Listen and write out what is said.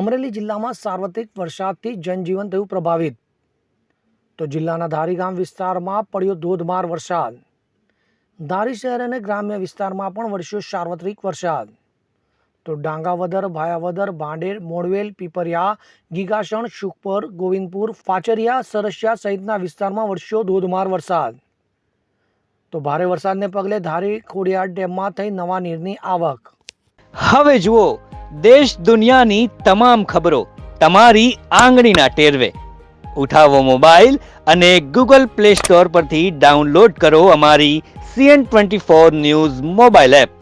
અમરેલી જિલ્લામાં સાર્વત્રિક વરસાદથી જનજીવન થયું પ્રભાવિત. તો જિલ્લાના ધારી ગામ વિસ્તારમાં પડ્યો ધોધમાર વરસાદ. ધારી શહેર અને ગ્રામ્ય વિસ્તારમાં પણ વરસ્યો સાર્વત્રિક વરસાદ. તો ડાંગાવદર, ભાયાવદર, ભાંડેર, મોડવેલ, પીપરિયા, ગીગાસણ, શુકપર, ગોવિંદપુર, ફાચરિયા, સરસિયા સહિતના વિસ્તારમાં વરસ્યો ધોધમાર વરસાદ. તો ભારે વરસાદને પગલે ધારી ખોડિયાર ડેમમાં થઈ નવા નીરની આવક. હવે જુઓ દેશ દુનિયાની તમામ ખબરો તમારી આંગળીના ટેરવે. ઉઠાવો મોબાઈલ અને ગૂગલ પ્લે સ્ટોર પરથી ડાઉનલોડ કરો અમારી CN24 ન્યૂઝ મોબાઈલ એપ.